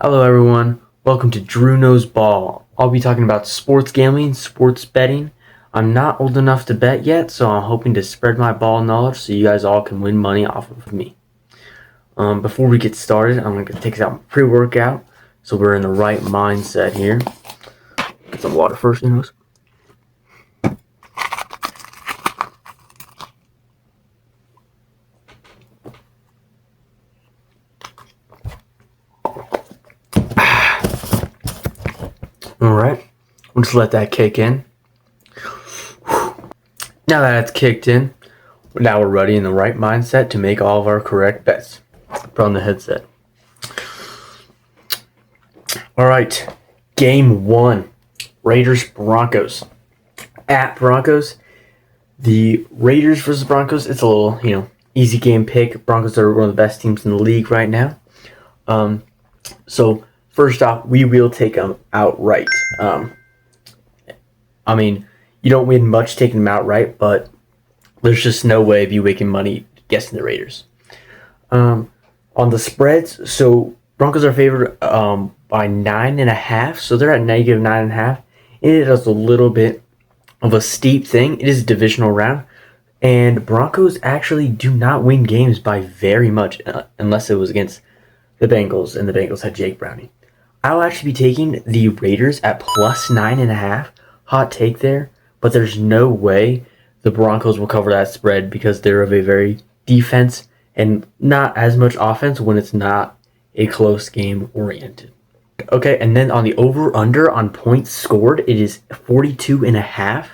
Hello everyone, welcome to Drew Knows Ball. I'll be talking about sports gambling, sports betting. I'm not old enough to bet yet, so I'm hoping to spread my ball knowledge so you guys all can win money off of me. Before we get started, I'm going to take out my pre-workout so we're in the right mindset here. Get some water first, anyways. Alright, we'll just let that kick in. Now that it's kicked in, now we're ready in the right mindset to make all of our correct bets. Put on the headset. Alright, game one. Raiders Broncos. At Broncos. The Raiders versus Broncos, it's a little, easy game pick. Broncos are one of the best teams in the league right now. So first off, we will take them outright. You don't win much taking them outright, but there's just no way of you making money guessing the Raiders. On the spreads, so Broncos are favored by 9.5, so they're at negative 9.5. It is a little bit of a steep thing. It is a divisional round, and Broncos actually do not win games by very much unless it was against the Bengals, and the Bengals had Jake Browning. I'll actually be taking the Raiders at plus 9.5. Hot take there, but there's no way the Broncos will cover that spread because they're of a very defense and not as much offense when it's not a close game oriented. Okay, and then on the over-under on points scored, it is 42.5.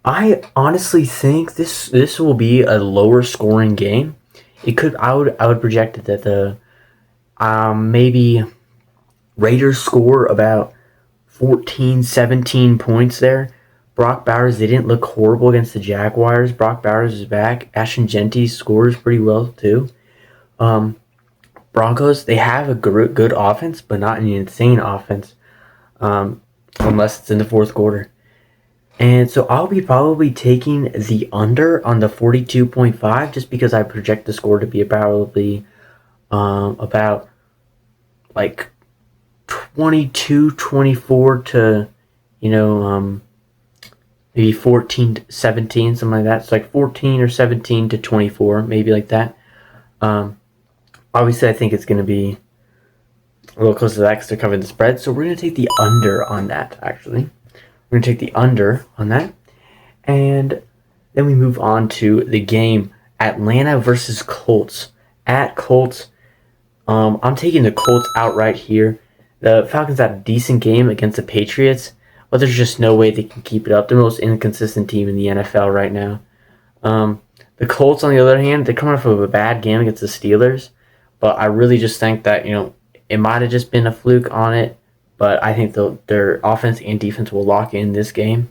I honestly think this will be a lower scoring game. I would project it that the maybe Raiders score about 14, 17 points there. Brock Bowers, they didn't look horrible against the Jaguars. Brock Bowers is back. Ashton Jeanty scores pretty well too. Broncos, they have a good offense, but not an insane offense unless it's in the fourth quarter. And so I'll be probably taking the under on the 42.5 just because I project the score to be probably about like 22-24 to, maybe 14-17, something like that. It's like 14 or 17 to 24, maybe like that. Obviously, I think it's going to be a little closer to that because they're covering the spread. So we're going to take the under on that, actually. We're going to take the under on that. And then we move on to the game, Atlanta versus Colts. At Colts, I'm taking the Colts outright here. The Falcons had a decent game against the Patriots, but there's just no way they can keep it up. They're the most inconsistent team in the NFL right now. The Colts, on the other hand, they're coming off of a bad game against the Steelers, but I really just think that, it might have just been a fluke on it, but I think their offense and defense will lock in this game.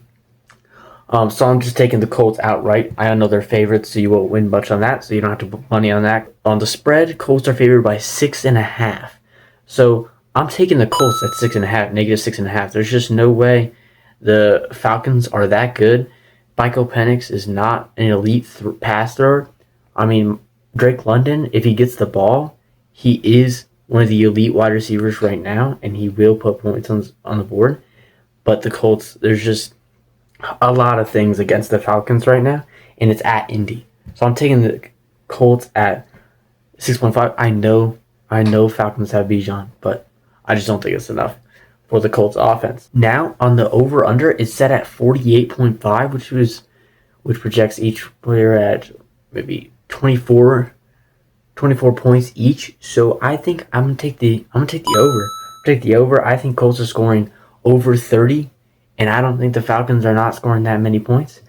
So I'm just taking the Colts outright. I know they're favorites, so you won't win much on that, so you don't have to put money on that. On the spread, Colts are favored by 6.5. So I'm taking the Colts at 6.5, negative 6.5. There's just no way the Falcons are that good. Michael Penix is not an elite pass thrower. Drake London, if he gets the ball, he is one of the elite wide receivers right now, and he will put points on the board. But the Colts, there's just a lot of things against the Falcons right now, and it's at Indy. So I'm taking the Colts at 6.5. I know Falcons have Bijan, but I just don't think it's enough for the Colts offense. Now on the over-under, it's set at 48.5, which projects each player at maybe 24 points each. So I think I'm gonna take the over. I think Colts are scoring over 30, and I don't think the Falcons are not scoring that many points.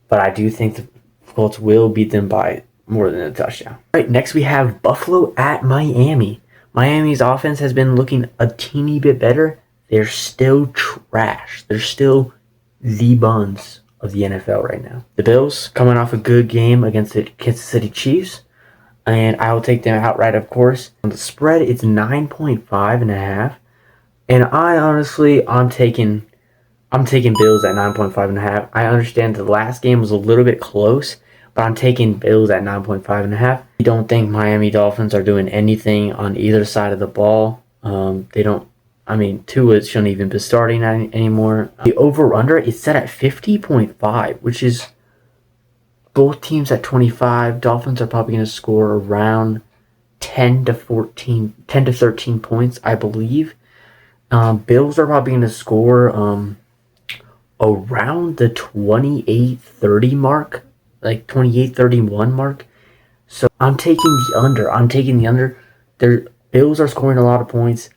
But I do think the Colts will beat them by more than a touchdown. All right, next we have Buffalo at Miami. Miami's offense has been looking a teeny bit better. They're still trash. They're still the buns of the NFL right now. The Bills coming off a good game against the Kansas City Chiefs, and I will take them outright, of course. On the spread, it's 9.5.5, and I'm taking Bills at 9.5.5. I understand the last game was a little bit close, but I'm taking Bills at 9.5.5. I don't think Miami Dolphins are doing anything on either side of the ball. They don't. I mean, Tua shouldn't even be starting anymore. The over/under is set at 50.5, which is both teams at 25. Dolphins are probably going to score around 10 to 13 points, I believe. Bills are probably going to score around the 28-30 mark, like 28-31 mark. So I'm taking the under. The Bills are scoring a lot of points.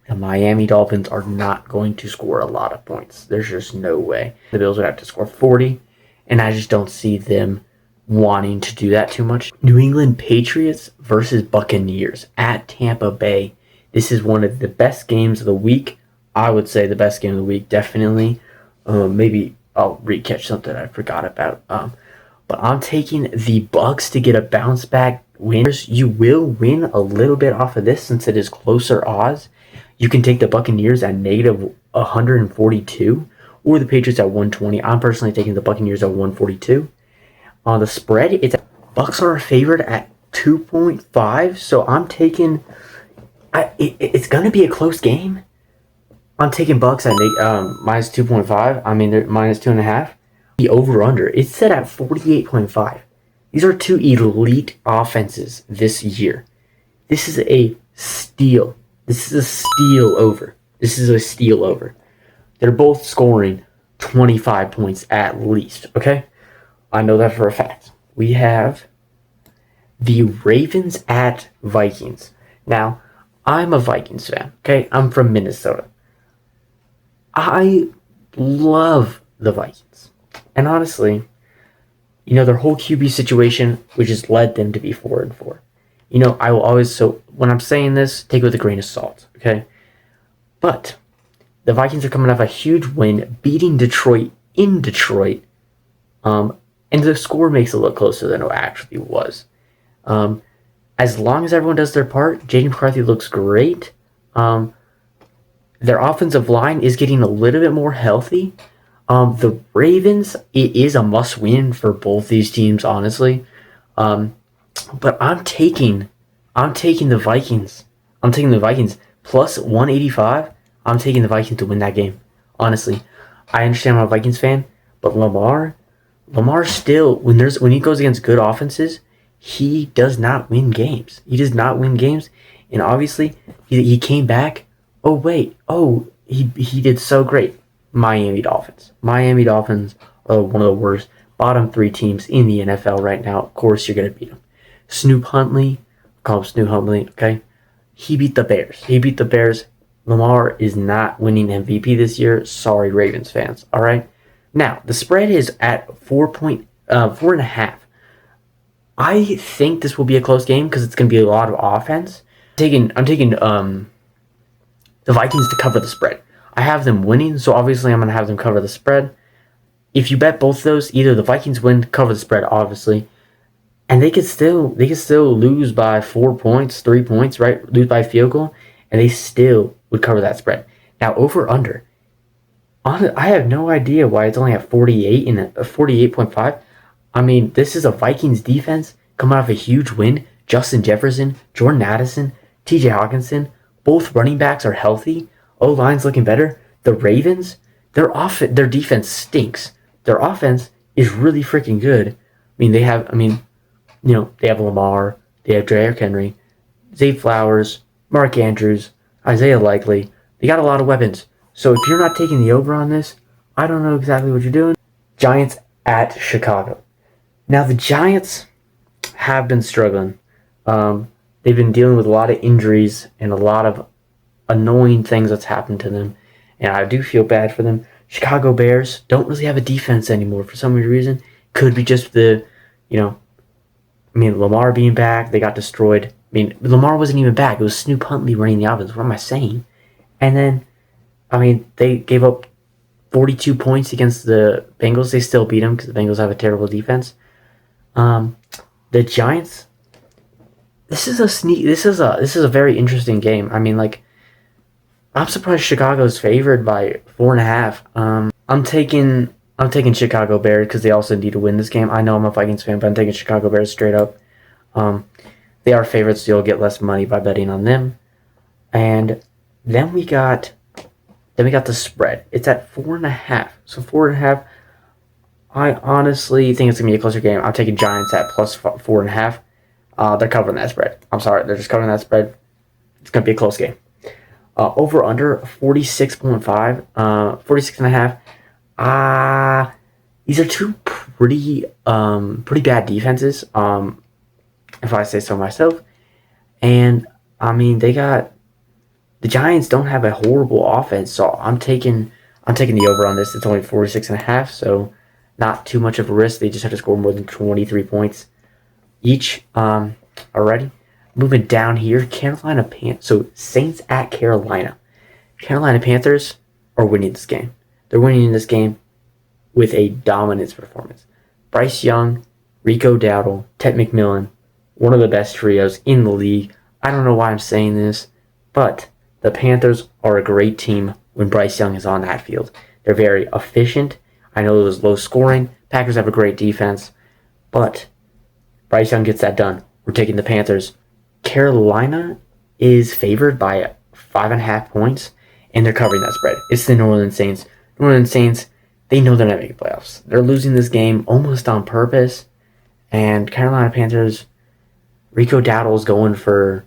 The Miami Dolphins are not going to score a lot of points. There's just no way. The Bills would have to score 40, and I just don't see them wanting to do that too much. New England Patriots versus Buccaneers at Tampa Bay. This is one of the best games of the week. I would say the best game of the week, definitely. Maybe I'll recatch something I forgot about. But I'm taking the Bucs to get a bounce back win. You will win a little bit off of this since it is closer odds. You can take the Buccaneers at negative 142 or the Patriots at 120. I'm personally taking the Buccaneers at 142. On the spread, Bucs are favored at 2.5, so I'm taking. It's gonna be a close game. I'm taking Bucs at minus 2.5. I mean, they're minus 2.5. The over/under, it's set at 48.5. These are two elite offenses this year. This is a steal. This is a steal over. They're both scoring 25 points at least, okay? I know that for a fact. We have the Ravens at Vikings. Now, I'm a Vikings fan, okay? I'm from Minnesota. I love the Vikings. And honestly, their whole QB situation, which has led them to be 4-4. I will always, so when I'm saying this, take it with a grain of salt, okay? But the Vikings are coming off a huge win, beating Detroit in Detroit. And the score makes it look closer than it actually was. As long as everyone does their part, Jaden McCarthy looks great. Their offensive line is getting a little bit more healthy. The Ravens, it is a must-win for both these teams, honestly. But I'm taking the Vikings. I'm taking the Vikings plus 185. I'm taking the Vikings to win that game. Honestly, I understand I'm a Vikings fan, but Lamar still, when he goes against good offenses, he does not win games. And obviously he came back. He did so great. Miami Dolphins are one of the worst bottom 3 teams in the NFL right now. Of course you're gonna beat them. Snoop Huntley, call him Snoop Huntley, okay? He beat the Bears. Lamar is not winning MVP this year. Sorry, Ravens fans. All right. Now the spread is at 4.5. I think this will be a close game because it's going to be a lot of offense. I'm taking the Vikings to cover the spread. I have them winning, so obviously I'm going to have them cover the spread. If you bet both of those, either the Vikings win, cover the spread, obviously, and they could still lose by 4 points, 3 points, right? Lose by a field goal, and they still would cover that spread. Now over under. I have no idea why it's only at 48 and 48.5. I mean, this is a Vikings defense coming off a huge win. Justin Jefferson, Jordan Addison, TJ Hawkinson, both running backs are healthy. O-line's looking better. The Ravens, their defense stinks. Their offense is really freaking good. They have Lamar, they have Derrick Henry, Zay Flowers, Mark Andrews, Isaiah Likely. They got a lot of weapons. So if you're not taking the over on this, I don't know exactly what you're doing. Giants at Chicago. Now the Giants have been struggling. They've been dealing with a lot of injuries and a lot of annoying things that's happened to them. And I do feel bad for them. Chicago Bears don't really have a defense anymore for some reason. Could be just Lamar being back. They got destroyed. Lamar wasn't even back. It was Snoop Huntley running the offense. What am I saying? And then they gave up 42 points against the Bengals. They still beat them because the Bengals have a terrible defense. The Giants. This is a very interesting game. I'm surprised Chicago's favored by 4.5. I'm I'm taking Chicago Bears because they also need to win this game. I know I'm a Vikings fan, but I'm taking Chicago Bears straight up. Um, they are favorites, so you'll get less money by betting on them. And then we got the spread. It's at 4.5. So 4.5. I honestly think it's gonna be a closer game. I'm taking Giants at plus 4.5. They're covering that spread. I'm sorry, they're just covering that spread. It's gonna be a close game. Over under 46.5, 46.5. These are two pretty bad defenses. If I say so myself. And I mean, the Giants don't have a horrible offense, so I'm taking the over on this. It's only 46.5, so not too much of a risk. They just have to score more than 23 points each. Already moving down here, Carolina Panthers. So Saints at Carolina. Carolina Panthers are winning this game. They're winning this game with a dominance performance. Bryce Young, Rico Dowdle, Ted McMillan, one of the best trios in the league. I don't know why I'm saying this, but the Panthers are a great team when Bryce Young is on that field. They're very efficient. I know it was low scoring. Packers have a great defense, but Bryce Young gets that done. We're taking the Panthers. Carolina is favored by 5.5 points, and they're covering that spread. It's the New Orleans Saints. New Orleans Saints, they know they're not making playoffs. They're losing this game almost on purpose, and Carolina Panthers, Rico Dowdle's going for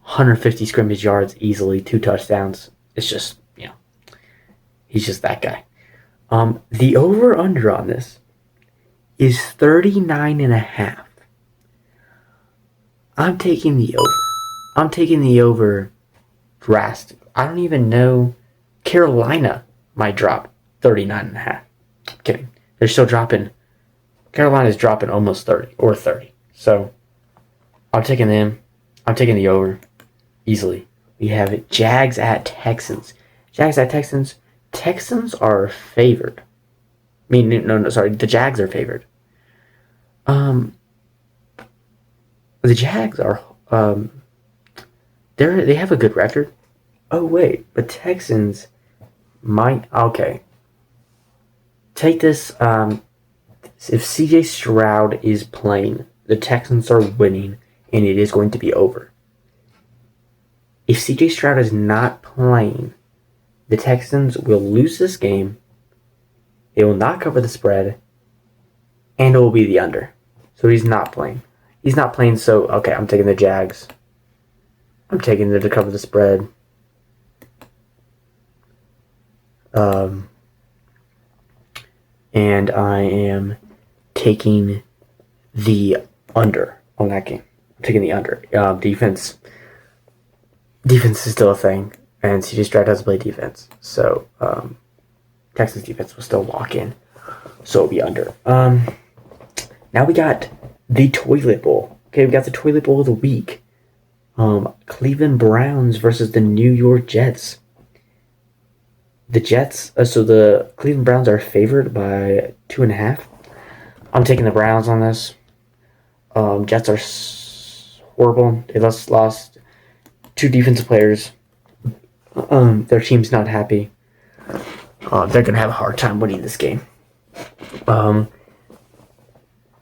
150 scrimmage yards easily, 2 touchdowns. It's just, he's just that guy. The over-under on this is 39.5. I'm taking the over. I'm taking the over drastic. I don't even know. Carolina might drop 39.5. Kidding. They're still dropping. Carolina's dropping almost 30 or 30. So I'm taking them. I'm taking the over easily. We have it. Jags at Texans. Jags at Texans. Texans are favored. I mean, no, sorry. The Jags are favored. The Jags are, they have a good record. Oh, wait. But Texans might, okay. Take this, if CJ Stroud is playing, the Texans are winning, and it is going to be over. If CJ Stroud is not playing, the Texans will lose this game, they will not cover the spread, and it will be the under. So he's not playing. He's not playing, so, okay, I'm taking the Jags. I'm taking them to cover the spread. And I am taking the under on that game. I'm taking the under. Defense is still a thing, and CJ Stroud doesn't play defense. So, Texas defense will still lock in. So it'll be under. Now we got the Toilet Bowl. Okay, we got the Toilet Bowl of the week. Cleveland Browns versus the New York Jets. The Jets, so the Cleveland Browns are favored by 2.5. I'm taking the Browns on this. Jets are horrible. They lost 2 defensive players. Their team's not happy. They're going to have a hard time winning this game.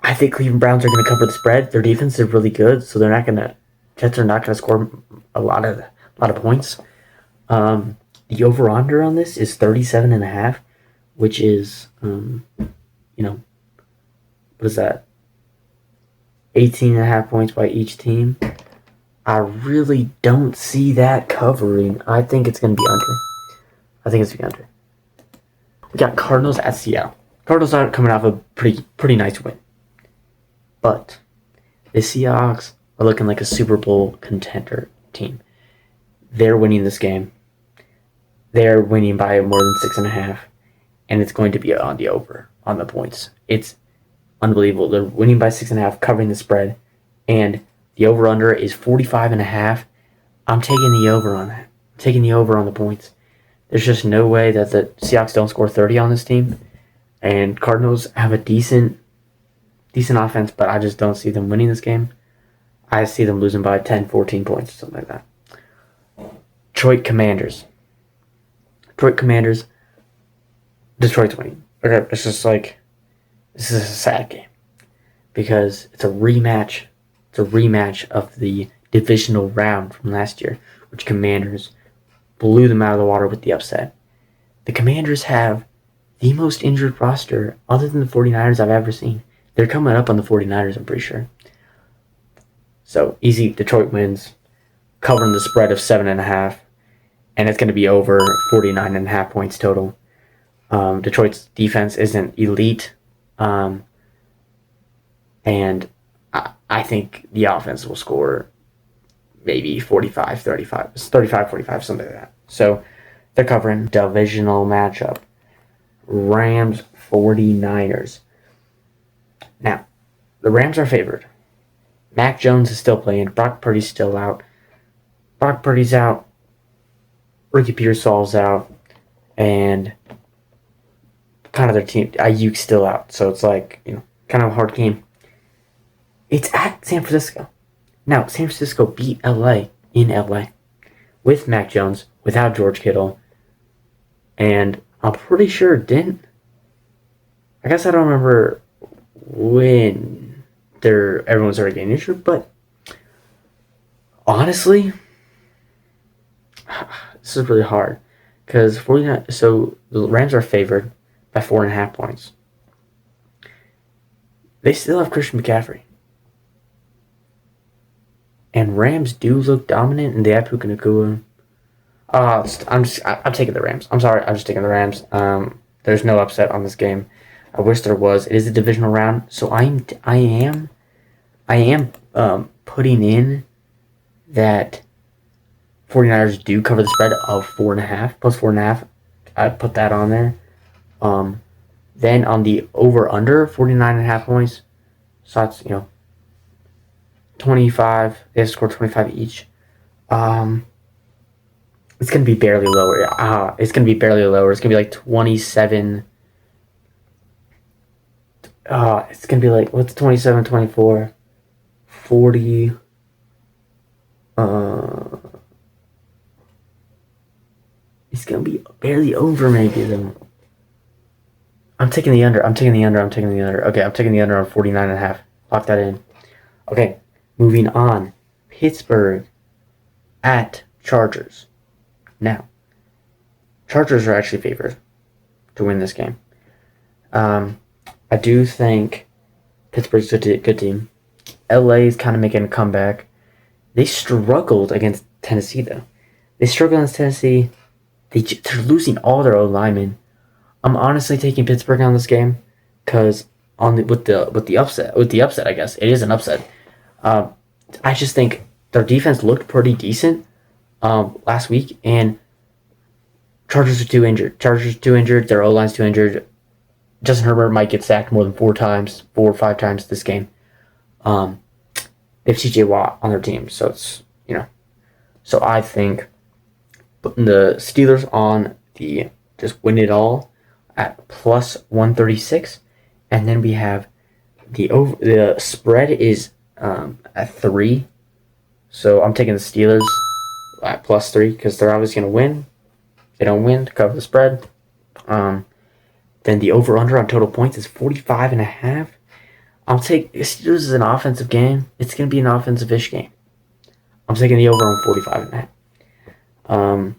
I think Cleveland Browns are going to cover the spread. Their defense is really good, so Jets are not going to score a lot of points. The over-under on this is 37.5, which is, what is that? 18.5 points by each team. I really don't see that covering. I think it's going to be under. We got Cardinals at Seattle. Cardinals are coming off a pretty nice win. But the Seahawks are looking like a Super Bowl contender team. They're winning this game. They're winning by more than 6.5. And it's going to be on the over, on the points. It's unbelievable. They're winning by 6.5, covering the spread. And the over-under is 45.5. I'm taking the over on that. I'm taking the over on the points. There's just no way that the Seahawks don't score 30 on this team. And Cardinals have a decent offense, but I just don't see them winning this game. I see them losing by 10, 14 points, or something like that. Detroit Commanders. Detroit's winning. Okay, it's just like, this is a sad game because it's a rematch. It's a rematch of the divisional round from last year, which Commanders blew them out of the water with the upset. The Commanders have the most injured roster other than the 49ers I've ever seen. They're coming up on the 49ers, I'm pretty sure. So, easy. Detroit wins, covering the spread of 7.5, and it's going to be over 49.5 points total. Detroit's defense isn't elite, and I think the offense will score maybe 45, 35, 35, 45, something like that. So they're covering divisional matchup. Rams 49ers. Now, the Rams are favored. Mac Jones is still playing. Brock Purdy's still out. Brock Purdy's out. Ricky Pearsall's out. And kind of their team, Ayuk's still out. So it's like, kind of a hard game. It's at San Francisco. Now, San Francisco beat LA in LA with Mac Jones, without George Kittle. And I'm pretty sure didn't. I guess I don't remember when everyone's already getting injured, but honestly, this is really hard. Because so the Rams are favored by 4.5 points. They still have Christian McCaffrey. And Rams do look dominant, and they have Puka Nacua. I'm taking the Rams. I'm sorry, I'm just taking the Rams. There's no upset on this game. I wish there was. It is a divisional round, so I am putting in that 49ers do cover the spread of 4.5 plus 4.5. I put that on there. Then on the over/under 49.5 points, so that's 25. They have to score 25 each. It's gonna be barely lower. It's gonna be barely lower. It's gonna be like 27. It's gonna be like, what's 27, 24, 40. It's gonna be barely over, maybe though. I'm taking the under. Okay, I'm taking the under on 49.5. Lock that in. Okay, moving on. Pittsburgh at Chargers. Now, Chargers are actually favored to win this game. I do think Pittsburgh's a good team. LA is kind of making a comeback. They struggled against Tennessee, though. They struggled against Tennessee. They're losing all their linemen. I'm honestly taking Pittsburgh on this game because with the upset, I guess it is an upset. I just think their defense looked pretty decent last week, and Chargers are too injured. Their O-line's too injured. Justin Herbert might get sacked more than 4 or 5 times this game. They have TJ Watt on their team, so it's So I think putting the Steelers on the just win it all at plus 136, and then we have the spread is at 3, so I'm taking the Steelers at plus 3 because they're obviously going to win. If they don't win to cover the spread. Then the over/under on total points is 45.5. I'll take Steelers as an offensive game. It's going to be an offensive-ish game. I'm taking the over on 45.5.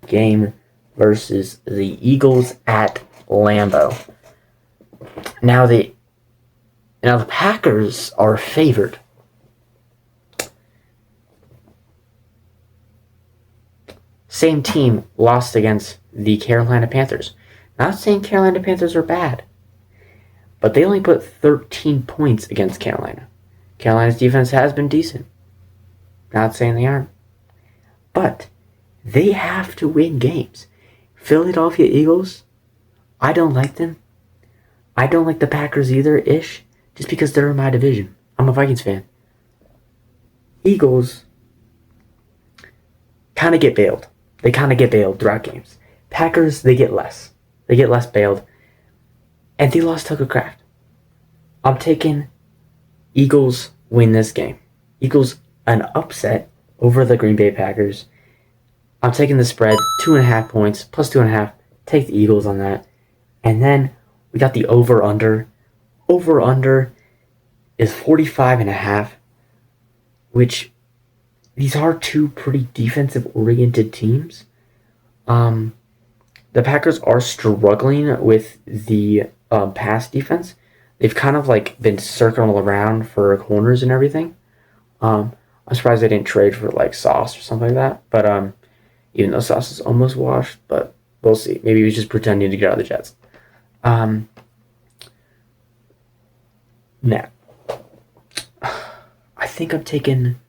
Game versus the Eagles at Lambeau. Now the Packers are favored. Same team lost against the Carolina Panthers. Not saying Carolina Panthers are bad, but they only put 13 points against Carolina. Carolina's defense has been decent. Not saying they aren't. But they have to win games. Philadelphia Eagles, I don't like them. I don't like the Packers either-ish, just because they're in my division. I'm a Vikings fan. Eagles kind of get bailed. They kind of get bailed throughout games. Packers, they get less. They get less bailed. And they lost Tucker Kraft. I'm taking Eagles win this game. Eagles an upset over the Green Bay Packers. I'm taking the spread, 2.5 points, plus 2.5. Take the Eagles on that. And then we got the over-under. Over-under is 45.5, which these are two pretty defensive-oriented teams. The Packers are struggling with the pass defense. They've kind of like been circling around for corners and everything. I'm surprised they didn't trade for like Sauce or something like that. But even though Sauce is almost washed, but we'll see. Maybe he was just pretending to get out of the Jets. Now, I think I'm taking.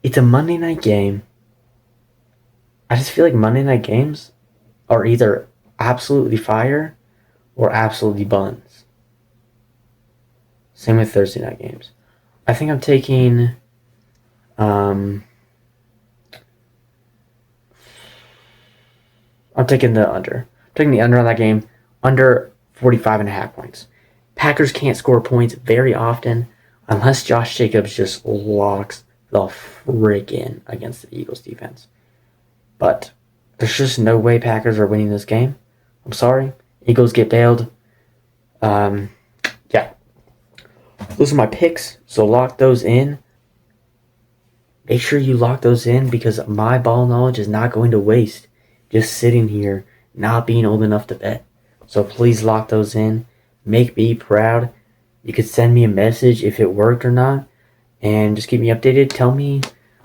It's a Monday night game. I just feel like Monday night games are either absolutely fire or absolutely buns. Same with Thursday night games. I think I'm taking. I'm taking the under. I'm taking the under on that game. Under 45.5 points. Packers can't score points very often unless Josh Jacobs just locks the frick in against the Eagles defense. But there's just no way Packers are winning this game. I'm sorry. Eagles get bailed. Yeah. Those are my picks, so lock those in. Make sure you lock those in because my ball knowledge is not going to waste just sitting here not being old enough to bet. So please lock those in. Make me proud. You could send me a message if it worked or not. And just keep me updated. Tell me,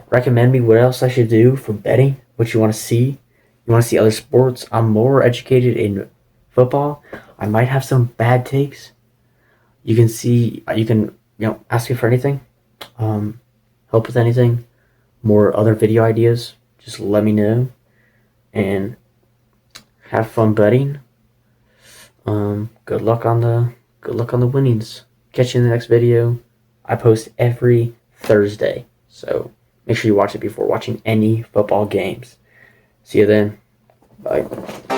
recommend me what else I should do for betting. What you want to see. You want to see other sports. I'm more educated in football. I might have some bad takes. You can ask me for anything. Help with anything. More other video ideas. Just let me know. And have fun betting. Good luck on the winnings. Catch you in the next video. I post every Thursday, so make sure you watch it before watching any football games. See you then. Bye.